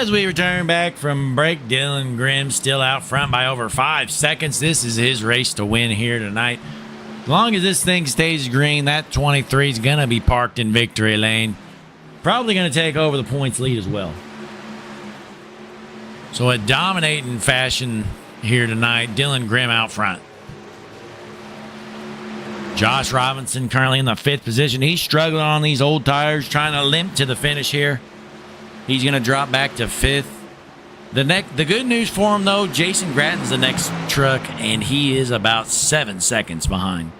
As we return back from break, Dylan Grimm still out front by over 5 seconds. This is his race to win here tonight. As long as this thing stays green, that 23 is going to be parked in victory lane. Probably going to take over the points lead as well. So a dominating fashion here tonight. Dylan Grimm out front. Josh Robinson currently in the 5th position. He's struggling on these old tires, trying to limp to the finish here. He's going to drop back to 5th. The good news for him, though, Jason Gratton's the next truck, and he is about 7 seconds behind.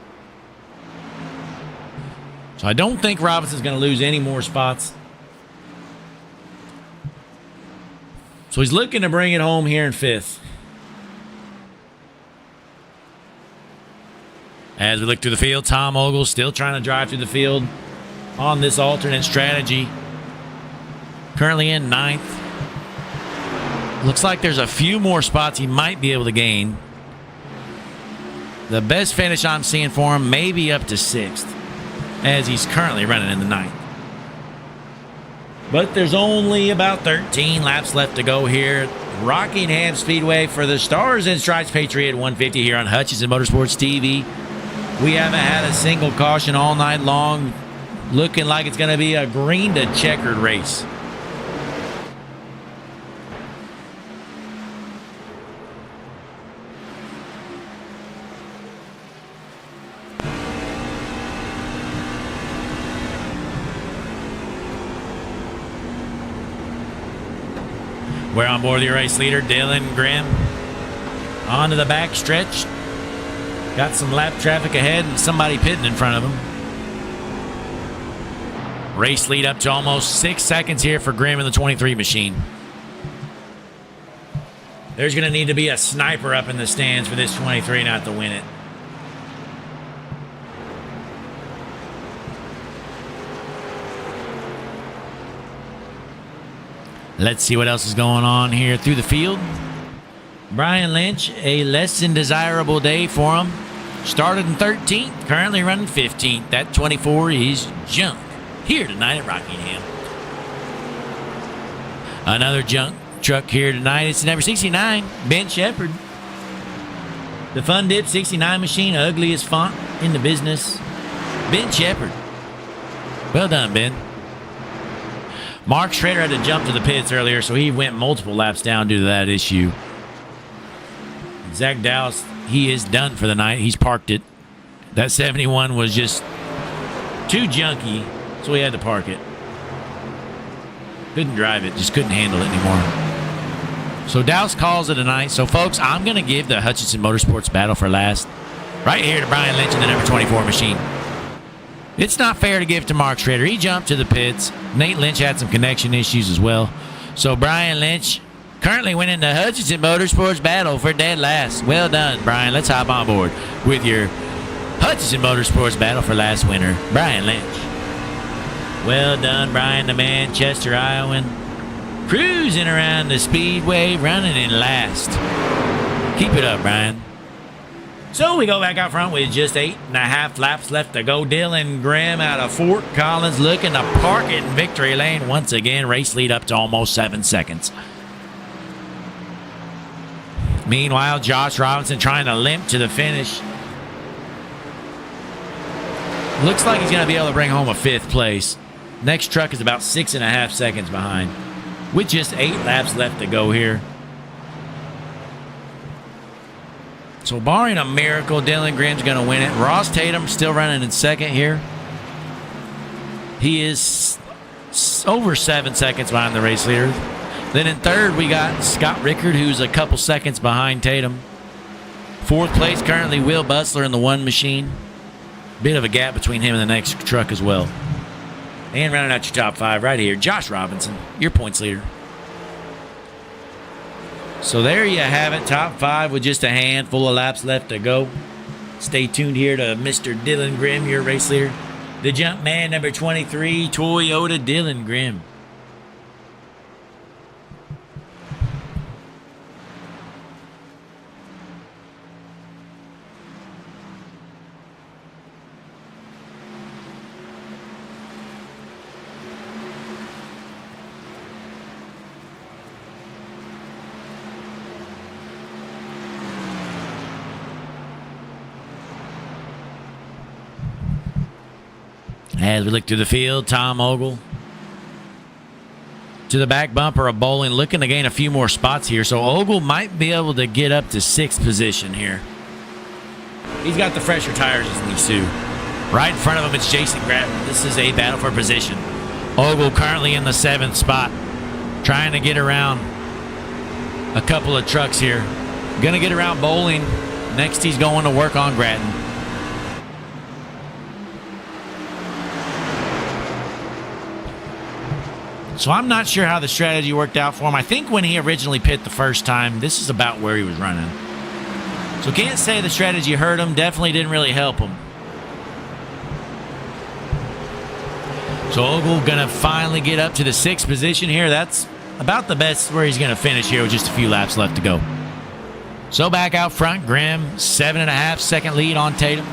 So I don't think Robinson's going to lose any more spots. So he's looking to bring it home here in 5th. As we look through the field, Tom Ogle still trying to drive through the field on this alternate strategy. Currently in 9th. Looks like there's a few more spots he might be able to gain. The best finish I'm seeing for him may be up to 6th, as he's currently running in the 9th. But there's only about 13 laps left to go here. Rockingham Speedway for the Stars and Stripes Patriot 150 here on Hutchinson Motorsports TV. We haven't had a single caution all night long. Looking like it's going to be a green to checkered race. We're on board the race leader, Dylan Grimm. Onto the back stretch. Got some lap traffic ahead and somebody pitting in front of him. Race lead up to almost 6 seconds here for Grimm in the 23 machine. There's going to need to be a sniper up in the stands for this 23 not to win it. Let's see what else is going on here through the field. Brian Lynch, a less than desirable day for him. Started in 13th, currently running 15th. That 24 is junk here tonight at Rockingham. Another junk truck here tonight. It's number 69, Ben Shepard. The Fun Dip 69 machine, ugliest font in the business. Ben Shepard. Well done, Ben. Mark Schrader had to jump to the pits earlier, so he went multiple laps down due to that issue. Zach Dallas, he is done for the night. He's parked it. That 71 was just too junky, so he had to park it. Couldn't drive it, just couldn't handle it anymore. So Dallas calls it a night. So, folks, I'm going to give the Hutchinson Motorsports battle for last. Right here to Brian Lynch in the number 24 machine. It's not fair to give to Mark Schrader. He jumped to the pits. Nate Lynch had some connection issues as well. So Brian Lynch currently winning the Hutchinson Motorsports battle for dead last. Well done, Brian. Let's hop on board with your Hutchinson Motorsports battle for last winner, Brian Lynch. Well done, Brian, the Manchester Iowan. Cruising around the speedway, running in last. Keep it up, Brian. So we go back out front with just 8.5 laps left to go. Dylan Grimm out of Fort Collins looking to park it in victory lane once again. Race lead up to almost 7 seconds. Meanwhile, Josh Robinson trying to limp to the finish. Looks like he's going to be able to bring home a 5th place. Next truck is about 6.5 seconds behind with just 8 laps left to go here. So barring a miracle, Dylan Grimm's going to win it. Ross Tatum still running in second here. He is over 7 seconds behind the race leader. Then in third, we got Scott Rickard, who's a couple seconds behind Tatum. 4th place, currently Will Bustler in the 1 machine. Bit of a gap between him and the next truck as well. And rounding out your top 5 right here, Josh Robinson, your points leader. So there you have it, top 5 with just a handful of laps left to go. Stay tuned here to Mr. Dylan Grimm, your race leader. The jump man, number 23, Toyota Dylan Grimm. As we look through the field, Tom Ogle to the back bumper of Bowling, looking to gain a few more spots here. So Ogle might be able to get up to 6th position here. He's got the fresher tires as Lee Sue. Right in front of him, it's Jason Gratton. This is a battle for position. Ogle currently in the 7th spot, trying to get around a couple of trucks here. Going to get around Bowling. Next, he's going to work on Gratton. So I'm not sure how the strategy worked out for him. I think when he originally pit the first time, this is about where he was running. So can't say the strategy hurt him. Definitely didn't really help him. So Ogle going to finally get up to the 6th position here. That's about the best where he's going to finish here with just a few laps left to go. So back out front, Grimm, 7.5-second lead on Tatum.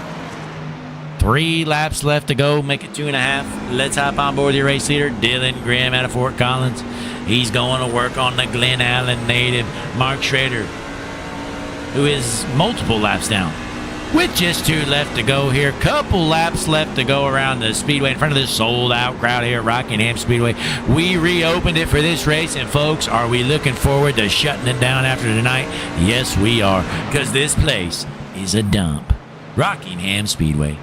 3 laps left to go, make it 2.5. Let's hop on board the race leader, Dylan Grimm out of Fort Collins. He's going to work on the Glen Allen native, Mark Schrader, who is multiple laps down. With just 2 left to go here. Couple laps left to go around the speedway in front of this sold-out crowd here at Rockingham Speedway. We reopened it for this race, and folks, are we looking forward to shutting it down after tonight? Yes, we are, because this place is a dump. Rockingham Speedway.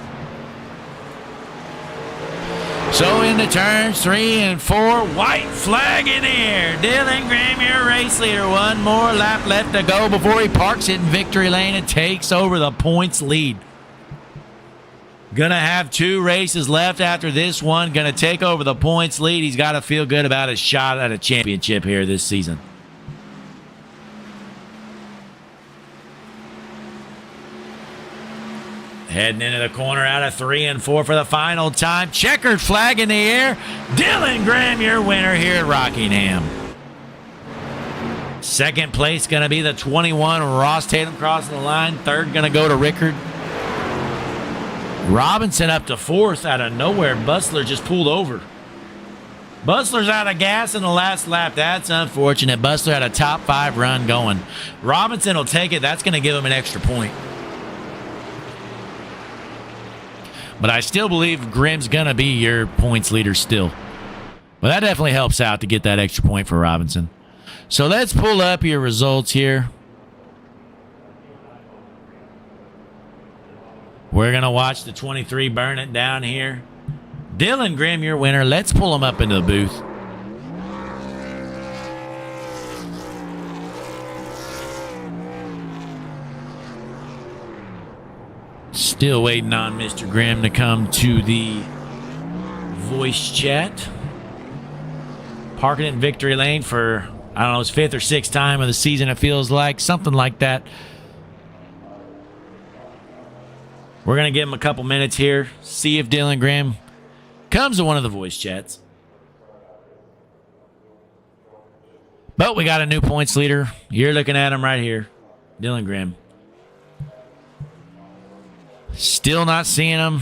So into turns 3 and 4, white flag in the air. Dylan Graham, your race leader. 1 more lap left to go before he parks it in victory lane and takes over the points lead. Gonna have 2 races left after this one. Gonna take over the points lead. He's got to feel good about his shot at a championship here this season. Heading into the corner out of 3 and 4 for the final time. Checkered flag in the air. Dylan Graham, your winner here at Rockingham. 2nd place going to be the 21, Ross Tatum crossing the line. 3rd going to go to Rickard. Robinson up to 4th out of nowhere. Bustler just pulled over. Bustler's out of gas in the last lap. That's unfortunate. Bustler had a top 5 run going. Robinson will take it. That's going to give him an extra point. But I still believe Grimm's going to be your points leader still. But that definitely helps out to get that extra point for Robinson. So let's pull up your results here. We're going to watch the 23 burn it down here. Dylan Grimm, your winner. Let's pull him up into the booth. Still waiting on Mr. Grimm to come to the voice chat. Parking in victory lane for, I don't know, his 5th or 6th time of the season, it feels like. Something like that. We're going to give him a couple minutes here. See if Dylan Grimm comes to one of the voice chats. But we got a new points leader. You're looking at him right here. Dylan Grimm. Still not seeing him.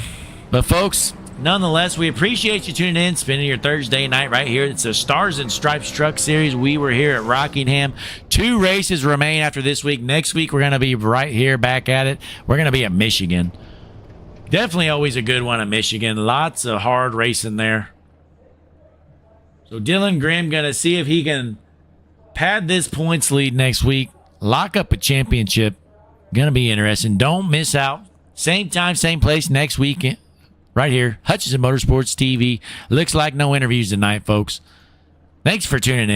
But folks, nonetheless, we appreciate you tuning in, spending your Thursday night right here. It's the Stars and Stripes Truck Series. We were here at Rockingham. 2 races remain after this week. Next week, we're going to be right here back at it. We're going to be at Michigan. Definitely always a good one at Michigan. Lots of hard racing there. So Dylan Grimm going to see if he can pad this points lead next week. Lock up a championship. Going to be interesting. Don't miss out. Same time, same place next week. Right here. Hutchinson Motorsports TV. Looks like no interviews tonight, folks. Thanks for tuning in.